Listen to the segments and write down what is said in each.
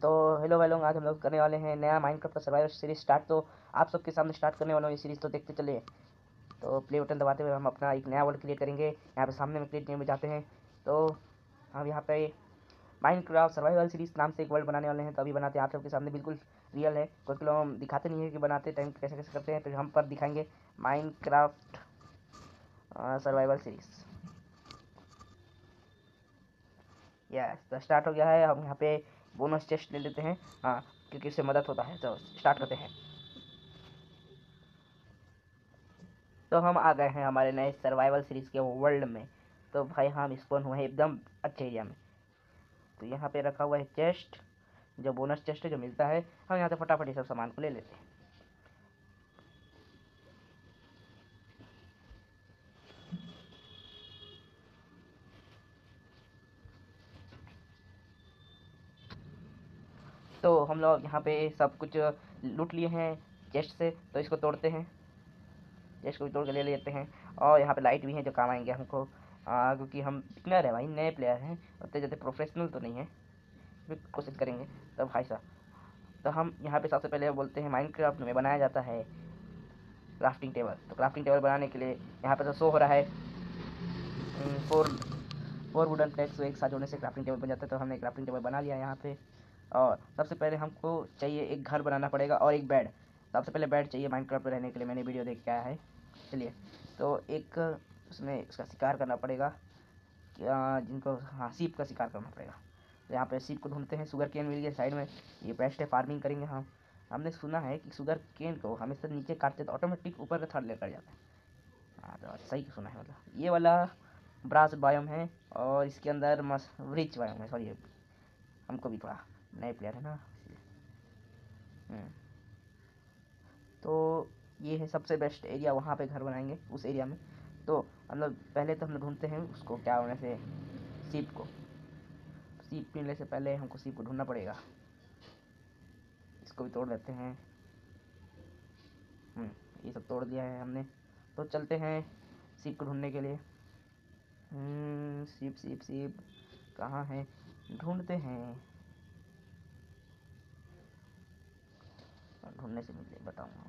तो हेलो भाई लोग, आज हम लोग करने वाले हैं नया माइनक्राफ्ट का सर्वाइवल सीरीज स्टार्ट। तो आप सबके सामने स्टार्ट करने वाला हूँ ये सीरीज, तो देखते चलिए। तो प्ले बटन दबाते हुए हम अपना एक नया वर्ल्ड क्रिएट करेंगे। यहाँ पे सामने में क्रिएट में जाते हैं। तो हम यहाँ पे माइनक्राफ्ट सर्वाइवल सीरीज नाम से एक वर्ल्ड बनाने वाले हैं। तो अभी बनाते हैं आप सबके सामने, बिल्कुल रियल है। कुछ लोग हम दिखाते नहीं है कि बनाते टाइम कैसे कैसे करते हैं, तो हम पर दिखाएंगे माइनक्राफ्ट सर्वाइवल सीरीज। यस, तो स्टार्ट हो गया है। हम यहाँ पे बोनस चेस्ट ले लेते हैं, हाँ, क्योंकि इससे मदद होता है। तो स्टार्ट करते हैं। तो हम आ गए हैं हमारे नए सर्वाइवल सीरीज के वर्ल्ड में। तो भाई हम स्पॉन हुए हैं एकदम अच्छे एरिया में। तो यहाँ पे रखा हुआ है चेस्ट, जो बोनस चेस्ट है जो मिलता है। हम यहाँ से फटाफट ये सब सामान को ले लेते हैं। तो हम लोग यहाँ पे सब कुछ लूट लिए हैं चेस्ट से। तो इसको तोड़ते हैं, चेस्ट को भी तोड़ के ले लेते हैं। और यहाँ पे लाइट भी है जो काम आएंगे हमको, क्योंकि हम बिगनर हैं भाई, नए प्लेयर हैं, उतने ज़्यादा प्रोफेशनल तो नहीं है, फिर कोशिश करेंगे। तो भाई साहब, तो हम यहाँ पे सबसे पहले बोलते हैं माइनक्राफ्ट में बनाया जाता है क्राफ्टिंग टेबल। तो क्राफ्टिंग टेबल बनाने के लिए यहाँ पे तो शो हो रहा है फोर फोर वुडन प्लेट्स को एक साथ जोड़ने से क्राफ्टिंग टेबल बन जाता है। तो हमने क्राफ्टिंग टेबल बना लिया यहाँ पे। और सबसे पहले हमको चाहिए एक घर बनाना पड़ेगा और एक बेड। सबसे पहले बेड चाहिए माइनक्राफ्ट में रहने के लिए, मैंने वीडियो देख के आया है। चलिए, तो एक उसमें उसका शिकार करना पड़ेगा, जिनको, हाँ, सीप का शिकार करना पड़ेगा। तो यहाँ पे सीप को ढूंढते हैं। शुगर केन मिल गया साइड में, ये बेस्ट है, फार्मिंग करेंगे हम। हमने सुना है कि शुगर केन को हमेशा नीचे काटते तो ऑटोमेटिक ऊपर का थड़ लेकर जाता है। हाँ, तो सही सुना है। मतलब ये वाला ब्रास बायोम है और इसके अंदर मस रिच बायोम है। सॉरी, हमको भी थोड़ा नए प्लेयर है ना, इसलिए। तो ये है सबसे बेस्ट एरिया, वहाँ पे घर बनाएंगे उस एरिया में। तो हम लोग पहले तो हम लोग ढूंढते हैं उसको, क्या होने से, सीप को। सीप मिलने से पहले हमको सीप को ढूंढना पड़ेगा। इसको भी तोड़ लेते हैं। ये सब तोड़ दिया है हमने। तो चलते हैं सीप को ढूंढने के लिए। सीप सीप सीप कहाँ है, ढूंढते हैं। ढूंढने से मिले बताऊँगा,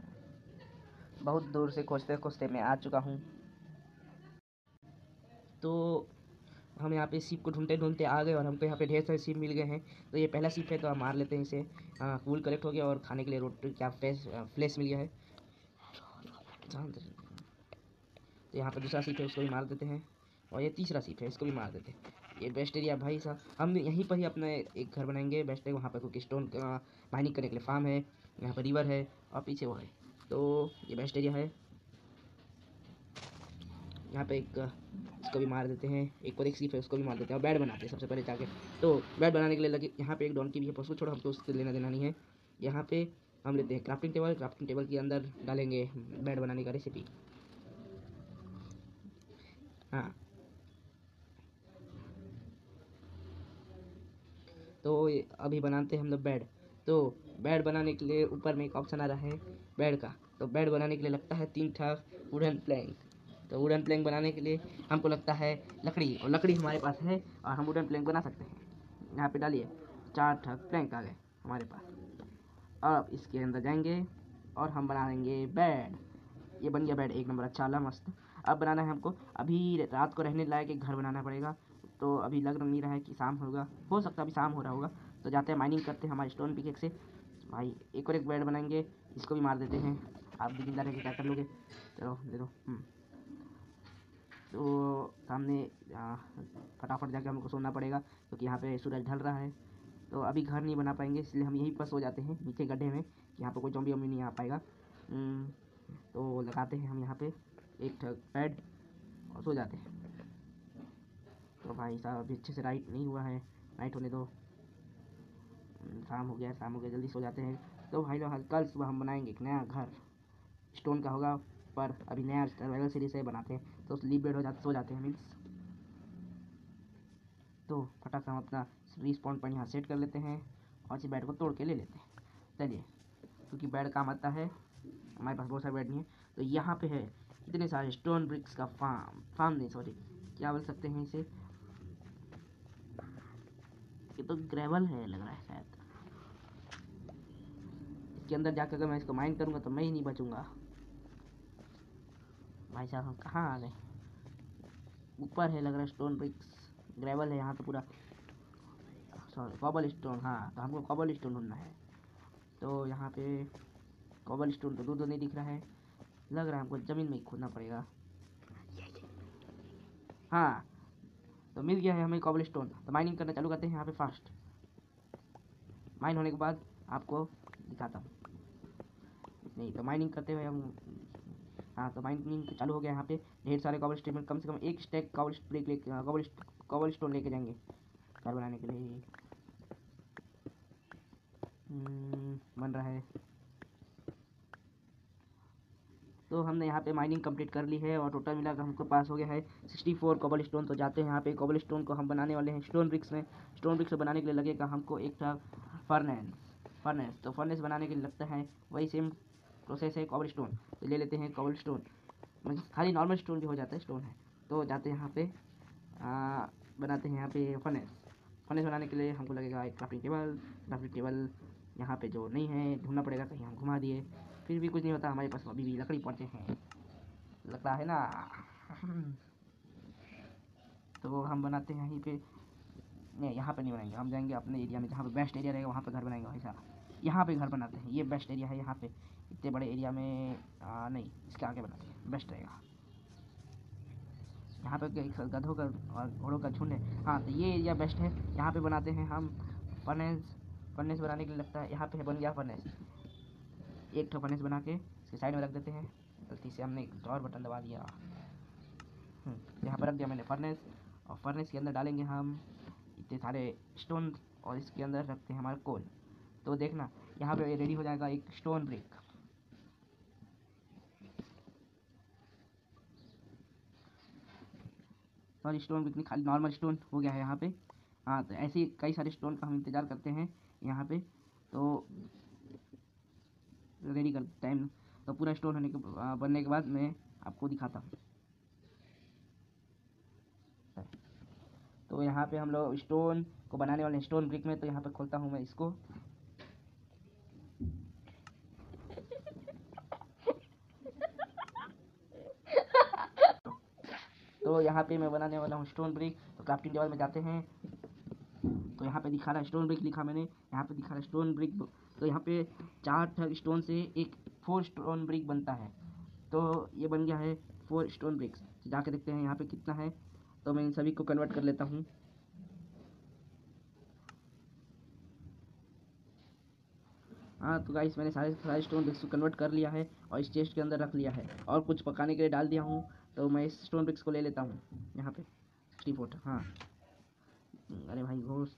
बहुत दूर से खोजते खोजते मैं आ चुका हूँ। तो हम यहाँ पे सीप को ढूंढते ढूंढते आ गए और हमको यहाँ पे ढेर सारे सीप मिल गए हैं। तो ये पहला सीप है, तो हम मार लेते हैं इसे। फूल कलेक्ट हो गया और खाने के लिए रोटी, क्या फ्लेश मिल गया है। तो यहाँ पे दूसरा सीप है, उसको भी मार देते हैं। और ये तीसरा सीप है, इसको भी मार देते हैं। ये बेस्ट एरिया भाई साहब, हम यहीं पर ही अपना एक घर बनाएंगे। बेस्ट है, वहाँ पर कुछ स्टोन माइनिंग करने के लिए फार्म है, यहाँ पर रिवर है और पीछे वो है। तो ये बेस्ट एरिया है। यहाँ पे एक इसको भी मार देते हैं, एक और एक सीप है, उसको भी मार देते हैं और बेड बनाते हैं सबसे पहले जाके। तो बेड बनाने के लिए लगे, यहाँ पे एक डोंकी भी है, पशु छोड़ो, हमको उससे लेना देना नहीं है। यहाँ पे हम लेते हैं क्राफ्टिंग टेबल, क्राफ्टिंग टेबल के अंदर डालेंगे बेड बनाने का रेसिपी। हाँ, तो अभी बनाते हैं हम लोग बेड। तो बेड बनाने के लिए ऊपर में एक ऑप्शन आ रहा है बेड का। तो बेड बनाने के लिए लगता है 3 ठा वुडन प्लैंक। तो वुडन प्लैंक बनाने के लिए हमको लगता है लकड़ी, और लकड़ी हमारे पास है और हम वुडन प्लैंक बना सकते हैं। यहाँ पे डालिए, 4 ठा प्लैंक आ गए हमारे पास। अब इसके अंदर जाएंगे और हम बना लेंगे बेड। ये बन गया बेड, एक नंबर, अच्छा वाला, मस्त। अब बनाना है हमको, अभी रात को रहने लायक एक घर बनाना पड़ेगा। तो अभी लग नहीं रहा है कि शाम होगा, हो सकता है अभी शाम हो रहा होगा। तो जाते हैं माइनिंग करते हैं हमारे स्टोन पिकेक से। भाई एक और एक बेड बनाएंगे, इसको भी मार देते हैं। आप भी जिंदा रह के क्या कर लोगे, चलो दे दो। तो सामने फटाफट जाके हमको सोना पड़ेगा, क्योंकि यहाँ पे सूरज ढल रहा है। तो अभी घर नहीं बना पाएंगे, इसलिए हम यहीं पर सो जाते हैं नीचे गड्ढे में, कि यहाँ पर कोई ज़ॉम्बी वॉम्बी नहीं आ पाएगा। तो लगाते हैं हम यहाँ पे एक बेड और सो जाते हैं। तो भाई साहब अभी अच्छे से नाइट नहीं हुआ है, नाइट होने दो। शाम हो गया, शाम हो गया, जल्दी सो जाते हैं। तो भाई लोग कल सुबह हम बनाएंगे एक नया घर, स्टोन का होगा, पर अभी नया सर्वाइवल सीरीज से बनाते हैं। तो स्लीप बेड हो जाते, सो जाते हैं मीन्स। तो फटाक से हम अपना रिस्पॉन्ड पॉइंट यहाँ सेट कर लेते हैं और इस बेड को तोड़ के ले लेते हैं। चलिए, क्योंकि बेड काम आता है, हमारे पास बहुत सारे बेड नहीं है। तो यहाँ पे है इतने सारे स्टोन ब्रिक्स का फार्म नहीं, सॉरी, क्या बोल सकते हैं इसे, ये तो ग्रेवल है लग रहा है शायद। इसके अंदर जाकर अगर मैं इसको माइन करूँगा तो मैं ही नहीं बचूंगा। भाई साहब हम कहाँ आ गए? ऊपर है लग रहा है स्टोन ब्रिक्स, ग्रेवल है यहाँ पे पूरा, सॉरी कॉबल स्टोन। हाँ तो हमको कॉबल स्टोन ढूंढना है। तो यहाँ पे कॉबल स्टोन तो दूर नहीं दिख रहा है, लग रहा है हमको ज़मीन में ही खोदना पड़ेगा। हाँ तो मिल गया है हमें कॉबल स्टोन। तो माइनिंग करना चालू करते हैं यहाँ पे फास्ट। माइन होने के बाद आपको दिखाता हूँ। नहीं तो माइनिंग करते हुए हम, हाँ तो माइनिंग चालू हो गया। यहाँ पे ढेर सारे कॉबल स्टोन, कम से कम एक स्टैक कॉबल स्टोन लेके जाएंगे घर बनाने के लिए। बन रहा है। तो हमने यहाँ पे माइनिंग कंप्लीट कर ली है और टोटल मिलाकर हमको पास हो गया है 64 कॉबल स्टोन। तो जाते हैं यहाँ पे कॉबल स्टोन को हम बनाने वाले हैं स्टोन ब्रिक्स में। स्टोन ब्रिक्स बनाने के लिए लगेगा हमको एक था फर्नेस। तो फर्नेस बनाने के लिए लगता है वही सेम प्रोसेस है कॉबल स्टोन। तो ले लेते हैं कॉबल स्टोन, मतलब खाली नॉर्मल स्टोन भी हो जाता है, स्टोन है। तो जाते हैं यहाँ पे बनाते हैं यहाँ पे फर्नेस बनाने के लिए हमको लगेगा एक क्राफ्टिंग टेबल यहाँ पे जो नहीं है ढूंढना पड़ेगा, कहीं हम घुमा दिए फिर भी कुछ नहीं होता, हमारे पास अभी भी लकड़ी पड़ते हैं, लगता है ना। तो हम बनाते हैं यहीं पे, नहीं यहाँ पे नहीं बनाएंगे, हम जाएंगे अपने एरिया में जहाँ पे बेस्ट एरिया रहेगा वहाँ पे घर बनाएंगे। ऐसा यहाँ पे घर बनाते हैं, ये बेस्ट एरिया है यहाँ पे। इतने बड़े एरिया में नहीं, इसके आगे बनाते हैं, बेस्ट रहेगा। यहाँ पे गधों का और घोड़ों का झुंड है। हाँ तो ये एरिया बेस्ट है, यहाँ पे बनाते हैं हम फर्नेस बनाने के लिए लगता है। यहाँ पे बन गया फर्नेस, एक ठो फर्नेस बना के इसके साइड में रख देते हैं। गलती से हमने एक और बटन दबा दिया। यहाँ पर रख दिया मैंने फर्नेस, और फर्नेस के अंदर डालेंगे हम इतने सारे स्टोन और इसके अंदर रखते हैं हमारा कोल। तो देखना यहाँ पे रेडी हो जाएगा एक stone brick. Sorry stone brick नहीं, खाली नॉर्मल स्टोन हो गया है यहाँ पे। हाँ तो ऐसे कई सारे स्टोन का हम इंतज़ार करते हैं यहाँ पे। तो रेडी कर टाइम, तो पूरा स्टोन होने के बनने के बाद मैं आपको दिखाता हूँ। तो यहाँ पे हम लोग स्टोन को बनाने वाले स्टोन ब्रिक में, तो यहाँ पे खोलता हूँ मैं इसको। तो यहाँ पे मैं बनाने वाला हूँ स्टोन ब्रिक। तो क्राफ्टिंग टेबल में जाते हैं, तो यहाँ पे दिखा रहा है स्टोन ब्रिक लिखा मैंने, यहाँ पे दिखा रहा है स्टोन ब्रिक। तो यहाँ पे 4 स्टोन से एक 4 स्टोन ब्रिक बनता है। तो ये बन गया है 4 स्टोन ब्रिक्स। तो जाके देखते हैं यहाँ पे कितना है। तो मैं इन सभी को कन्वर्ट कर लेता हूँ। हाँ तो गाइस मैंने सारे स्टोन ब्रिक्स को कन्वर्ट कर लिया है और इस चेस्ट के अंदर रख लिया है, और कुछ पकाने के लिए डाल दिया हूँ। तो मैं इस स्टोन ब्रिक्स को ले लेता हूँ यहाँ पे 64। हाँ अरे भाई घोष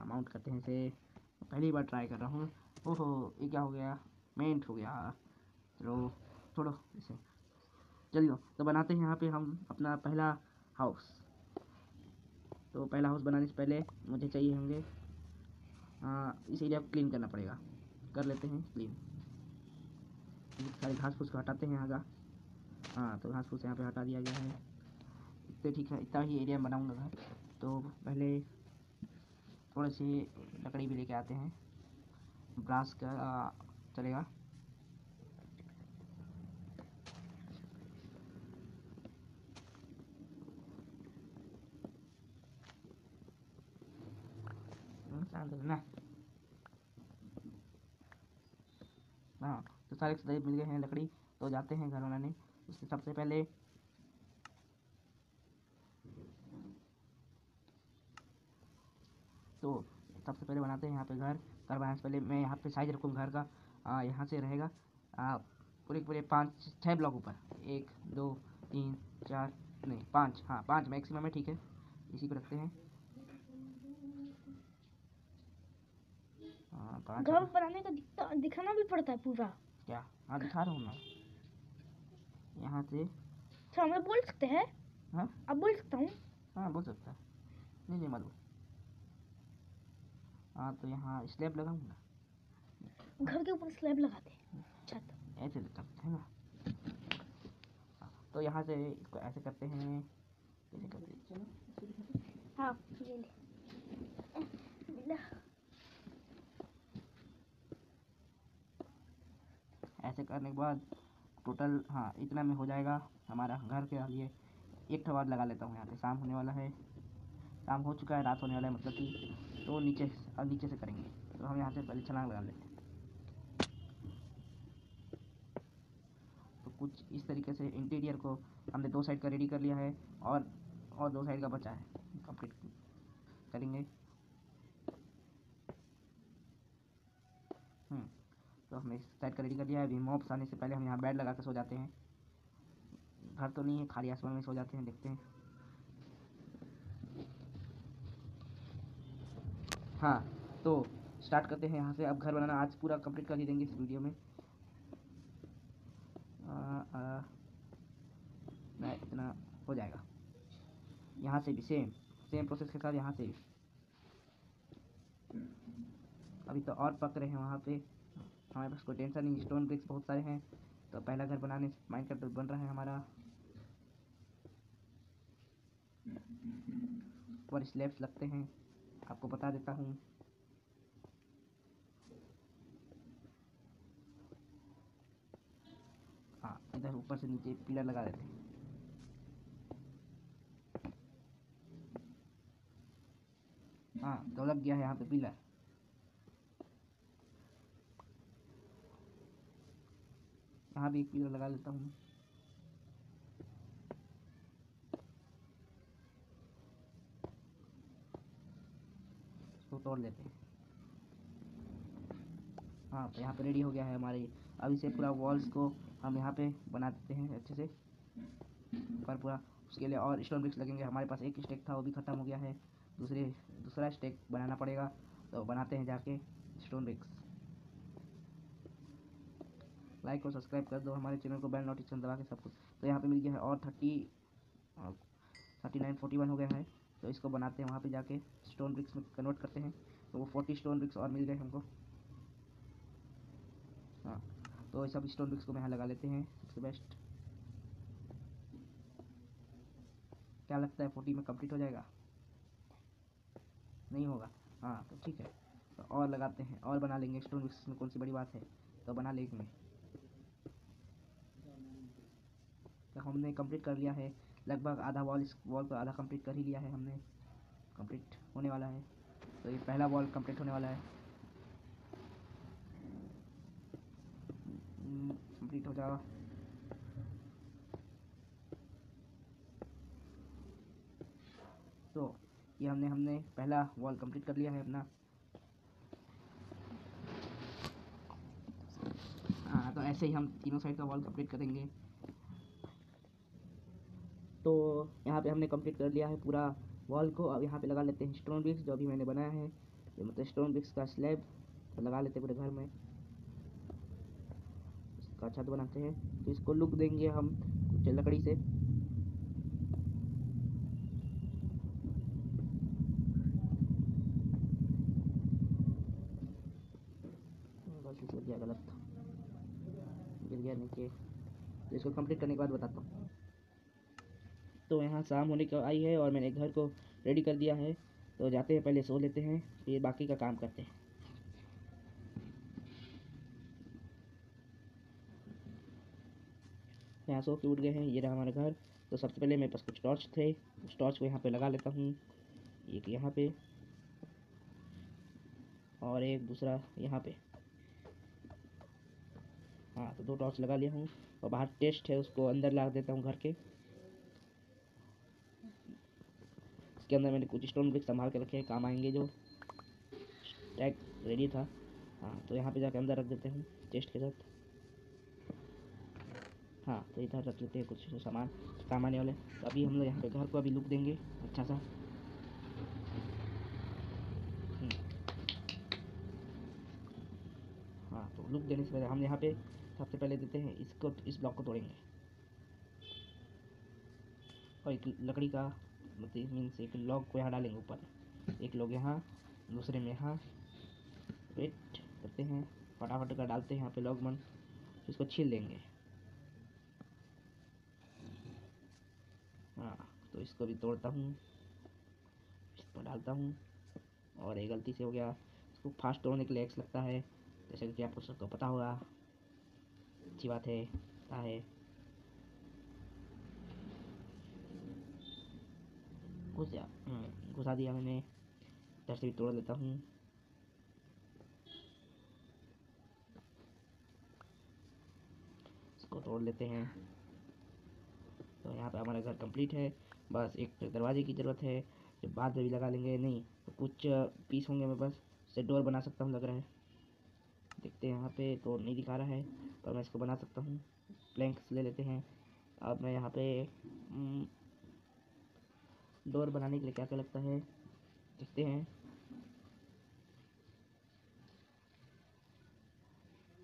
माउंट करते हैं इसे, पहली बार ट्राई कर रहा हूँ। ओहो ये क्या हो गया, मेंट हो गया। चलो छोड़ो इसे, चलिए तो बनाते हैं यहाँ पे हम अपना पहला हाउस। तो पहला हाउस बनाने से पहले मुझे चाहिए होंगे इस एरिया को क्लीन करना पड़ेगा। कर लेते हैं क्लीन, सारे घास फूस को हटाते हैं यहाँ का। हाँ तो घास फूस यहाँ पे हटा दिया गया है। इतने ठीक है, इतना ही एरिया में बनाऊँगा घर। तो पहले थोड़ी सी लकड़ी भी लेके आते हैं, ब्रास का चलेगा। ना हाँ तो सारे मिल गए हैं लकड़ी। तो जाते हैं घर बनाने। उससे सबसे पहले बनाते हैं यहाँ पे घर बनाने से पहले मैं यहाँ पे साइज रखूँ घर का। यहाँ से रहेगा पूरे 5-6 ब्लॉक ऊपर, 1 2 3 4 नहीं 5, हाँ 5 मैक्सिमम है, ठीक है इसी को रखते हैं। घर बनाने का दिखाना भी पड़ता है पूरा क्या? हाँ दिखा रहा हूँ मैं यहाँ से। अच्छा मैं बोल सकते हैं? हाँ अब बोल सकता हूँ? हाँ बोल सकता है, नहीं मत बोल। हाँ तो यहाँ स्लैब लगाऊंगा, घर के ऊपर स्लैब लगाते हैं, छत ऐसे करते हैं ना। तो यहाँ से इसको ऐसे करते हैं, ऐसे करते हैं। हाँ ये ले ऐसे करने के बाद टोटल हाँ इतना में हो जाएगा हमारा घर के लिए। एक ठो और लगा लेता हूँ यहाँ पे। शाम होने वाला है, शाम हो चुका है, रात होने वाला है मतलब कि। तो नीचे से करेंगे। तो हम यहाँ से पहले छलांग लगा लेते हैं। तो कुछ इस तरीके से इंटीरियर को हमने 2 साइड का रेडी कर लिया है और 2 साइड का बचा है, कंप्लीट करेंगे। तो हमने इस साइड का रेडी कर लिया है। अभी मॉब्स आने से पहले हम यहाँ बेड लगा के सो जाते हैं। घर तो नहीं है, खाली आसमान में सो जाते हैं, देखते हैं। हाँ तो स्टार्ट करते हैं यहाँ से। अब घर बनाना आज पूरा कंप्लीट कर ही देंगे इस वीडियो में। नहीं इतना हो जाएगा। यहाँ से भी सेम प्रोसेस के साथ यहाँ से भी। अभी तो और पक रहे हैं वहाँ पे, हमारे पास कोई टेंशन नहीं। स्टोन ब्रिक्स बहुत सारे हैं। तो पहला घर बनाने से माइनक्राफ्ट बन रहा है हमारा। ऊपर स्लैब्स लगते हैं, आपको बता देता हूँ। हाँ इधर ऊपर से नीचे पिलर लगा देते हैं। हाँ तो लग गया है यहाँ पे पिलर। यहाँ भी एक पिलर लगा लेता हूँ। इसको तोड़ लेते हैं। हाँ तो यहाँ पे रेडी हो गया है हमारे। अब इसे पूरा वॉल्स को हम यहाँ पे बना देते हैं अच्छे से पर पूरा। उसके लिए और स्टोन ब्रिक्स लगेंगे। हमारे पास एक स्टेक था, वो भी ख़त्म हो गया है। दूसरा स्टेक बनाना पड़ेगा। तो बनाते हैं जाके स्टोन ब्रिक्स। लाइक और सब्सक्राइब कर दो हमारे चैनल को, बेल नोटिफिकेशन दबा के सब कुछ। तो यहाँ पे मिल गया है और 39 41 हो गया है। तो इसको बनाते हैं वहाँ पे जाके, स्टोन ब्रिक्स में कन्वर्ट करते हैं। तो वो 40 स्टोन ब्रिक्स और मिल गए हमको। हाँ तो सब स्टोन ब्रिक्स को यहाँ लगा लेते हैं सबसे बेस्ट। क्या लगता है 40 में कंप्लीट हो जाएगा? नहीं होगा? हाँ तो ठीक है, तो और लगाते हैं और बना लेंगे स्टोन ब्रिक्स में, कौन सी बड़ी बात है, तो बना लेंगे। तो हमने कंप्लीट कर लिया है लगभग आधा वॉल। इस वॉल को आधा कंप्लीट कर ही लिया है हमने, कंप्लीट होने वाला है। तो ये पहला वॉल कंप्लीट होने वाला है। कंप्लीट हो जाएगा। तो ये हमने पहला वॉल कंप्लीट कर लिया है अपना। हाँ तो ऐसे ही हम तीनों साइड का वॉल कंप्लीट करेंगे। तो यहाँ पे हमने कंप्लीट कर लिया है पूरा वॉल को। अब यहाँ पे लगा लेते हैं स्टोन ब्रिक्स, जो अभी मैंने बनाया है। ये मतलब स्टोन ब्रिक्स का स्लैब तो लगा लेते हैं पूरे घर में। इसका छत बनाते हैं। तो इसको लुक देंगे हम कुछ लकड़ी से। बस लग गया गलत, गिर गया नीचे। तो इसको कंप्लीट करने के बाद बताता हूँ। तो यहाँ शाम होने को आई है और मैंने घर को रेडी कर दिया है। तो जाते हैं, पहले सो लेते हैं, फिर बाकी का काम करते हैं। यहाँ सो के उठ गए हैं, ये रहा हमारा घर। तो सबसे पहले मेरे पास कुछ टॉर्च थे, उस टॉर्च को यहाँ पे लगा लेता हूँ। एक यहाँ पे और एक दूसरा यहाँ पे। हाँ तो 2 टॉर्च लगा लिया हूँ। और बाहर टेस्ट है, उसको अंदर ला देता हूँ घर के। इसके अंदर मैंने कुछ स्टोन ब्रिक्स संभाल के रखे हैं, काम आएंगे जो। टैग रेडी था। हाँ तो यहाँ पे जाके अंदर रख देते हैं चेस्ट के साथ। हाँ तो इधर रख लेते हैं कुछ सामान काम आने वाले। तो अभी हम लोग यहाँ पे घर को अभी लुक देंगे अच्छा सा। हाँ तो लुक देने से पहले हम यहाँ पे सबसे पहले देते हैं इसको, इस ब्लॉक को तोड़ेंगे। और एक लकड़ी का मतलब मीन्स एक लॉग को यहाँ डालेंगे ऊपर, एक लॉग यहाँ, दूसरे में यहाँ। वेट करते हैं, फटाफट का डालते हैं यहाँ पे लॉग मन, इसको छील देंगे। हाँ तो इसको भी तोड़ता हूँ, इस पर डालता हूँ। और ये गलती से हो गया। इसको फास्ट तोड़ने के लिए एक्स लगता है, जैसे कि आपको सबको पता होगा। अच्छी बात है। क्या है, घुसा दिया मैंने। इधर से भी तोड़ लेता हूँ। इसको तोड़ लेते हैं। तो यहाँ पे हमारा घर कंप्लीट है। बस एक दरवाजे की ज़रूरत है, जो बाद में भी लगा लेंगे। नहीं तो कुछ पीस होंगे, मैं बस से डोर बना सकता हूँ लग रहा है। देखते हैं, यहाँ पे तो नहीं दिखा रहा है, पर मैं इसको बना सकता हूँ। प्लैंक्स ले लेते हैं। अब मैं यहाँ पे डोर बनाने के लिए क्या क्या लगता है देखते हैं।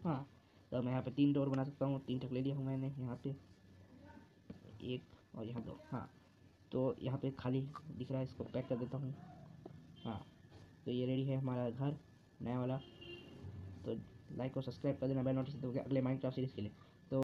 हाँ, तो मैं यहाँ पे 3 डोर बना सकता हूँ। 3 ठक ले लिया हूँ मैंने यहाँ पे, एक और यहाँ 2। हाँ, तो यहाँ पे खाली दिख रहा है, इसको पैक कर देता हूँ। हाँ, तो ये रेडी है हमारा घर नया वाला। तो लाइक और सब्सक्राइब कर देना, बेल नोटिफिकेशन अगले माइनक्राफ्ट सीरीज़ के लिए। तो